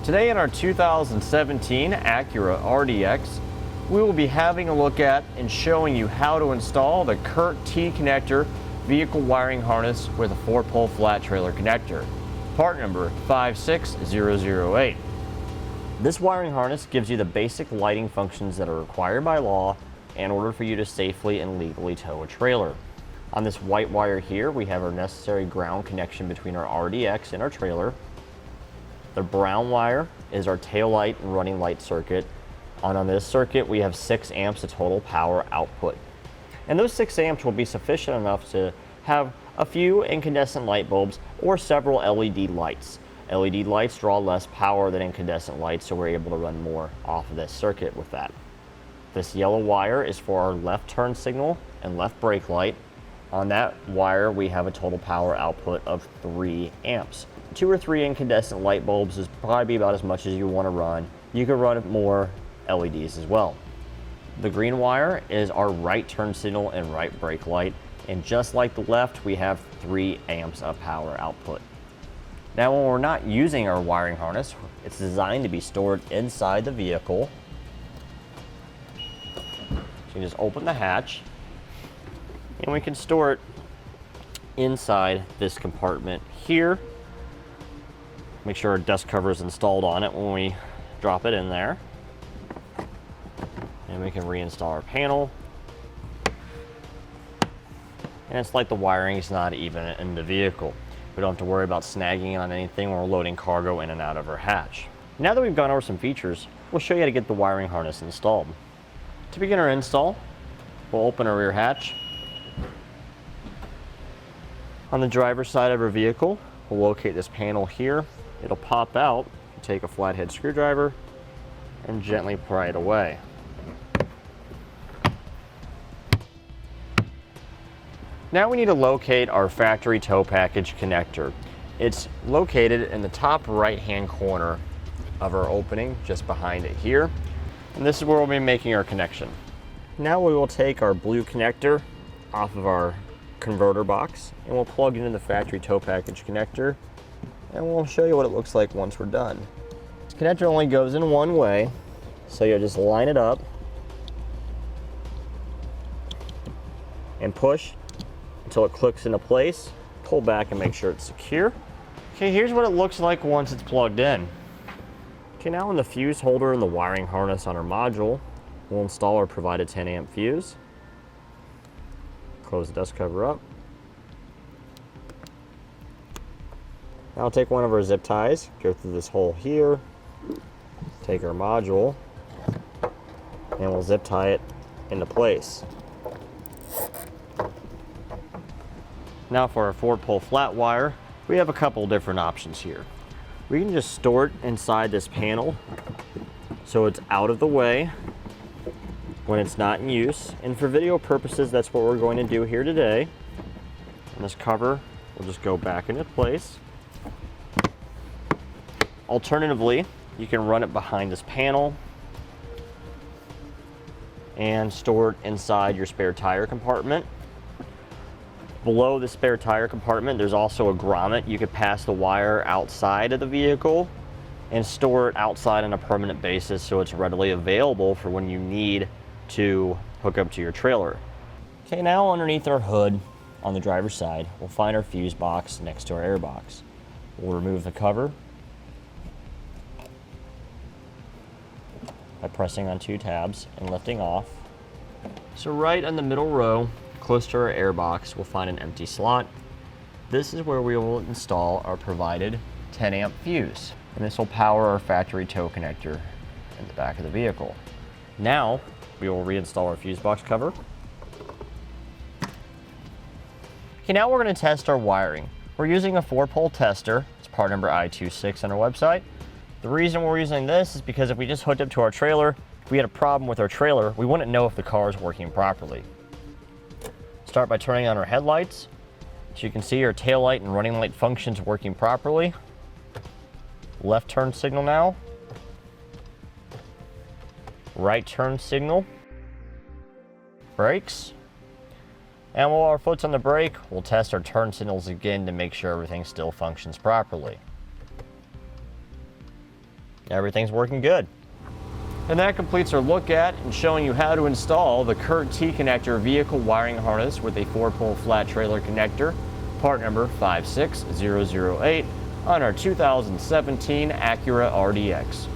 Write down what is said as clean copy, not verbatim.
Today in our 2017 Acura RDX, we will be having a look at and showing you how to install the Curt T-connector vehicle wiring harness with a 4-pole flat trailer connector, part number 56008. This wiring harness gives you the basic lighting functions that are required by law in order for you to safely and legally tow a trailer. On this white wire here, we have our necessary ground connection between our RDX and our trailer. The brown wire is our tail light and running light circuit. On this circuit, we have 6 amps of total power output. And those 6 amps will be sufficient enough to have a few incandescent light bulbs or several LED lights. LED lights draw less power than incandescent lights, so we're able to run more off of this circuit with that. This yellow wire is for our left turn signal and left brake light. On that wire, we have a total power output of 3 amps. 2 or 3 incandescent light bulbs is probably about as much as you want to run. You can run more LEDs as well. The green wire is our right turn signal and right brake light. And just like the left, we have 3 amps of power output. Now, when we're not using our wiring harness, it's designed to be stored inside the vehicle. So you can just open the hatch, and we can store it inside this compartment here. Make sure our dust cover is installed on it when we drop it in there. And we can reinstall our panel. And it's like the wiring is not even in the vehicle. We don't have to worry about snagging on anything when we're loading cargo in and out of our hatch. Now that we've gone over some features, we'll show you how to get the wiring harness installed. To begin our install, we'll open our rear hatch. On the driver's side of our vehicle, we'll locate this panel here. It'll pop out. You take a flathead screwdriver and gently pry it away. Now we need to locate our factory tow package connector. It's located in the top right-hand corner of our opening, just behind it here. And this is where we'll be making our connection. Now we will take our blue connector off of our converter box and we'll plug it in the factory tow package connector, and we'll show you what it looks like once we're done. This connector only goes in one way, so you'll just line it up and push until it clicks into place. Pull back and make sure it's secure. Okay, here's what it looks like once it's plugged in. Okay, now in the fuse holder and the wiring harness on our module, we'll install our provided 10 amp fuse. Close the dust cover up. Now I'll take one of our zip ties, go through this hole here, take our module, and we'll zip tie it into place. Now for our 4-pole flat wire, we have a couple different options here. We can just store it inside this panel so it's out of the way when it's not in use. And for video purposes, that's what we're going to do here today. And this cover will just go back into place. Alternatively, you can run it behind this panel and store it inside your spare tire compartment. Below the spare tire compartment, there's also a grommet. You could pass the wire outside of the vehicle and store it outside on a permanent basis so it's readily available for when you need to hook up to your trailer. Okay, now underneath our hood on the driver's side, we'll find our fuse box next to our air box. We'll remove the cover by pressing on 2 tabs and lifting off. So right in the middle row, close to our air box, we'll find an empty slot. This is where we will install our provided 10 amp fuse. And this will power our factory tow connector in the back of the vehicle. Now, we will reinstall our fuse box cover. Okay, now we're going to test our wiring. We're using a 4-pole tester. It's part number I26 on our website. The reason we're using this is because if we just hooked up to our trailer, if we had a problem with our trailer, we wouldn't know if the car is working properly. Start by turning on our headlights. So you can see our tail light and running light functions working properly. Left turn signal now. Right turn signal. Brakes. And while our foot's on the brake, we'll test our turn signals again to make sure everything still functions properly. Everything's working good. And that completes our look at and showing you how to install the Curt T-connector vehicle wiring harness with a 4-pole flat trailer connector, part number 56008, on our 2017 Acura RDX.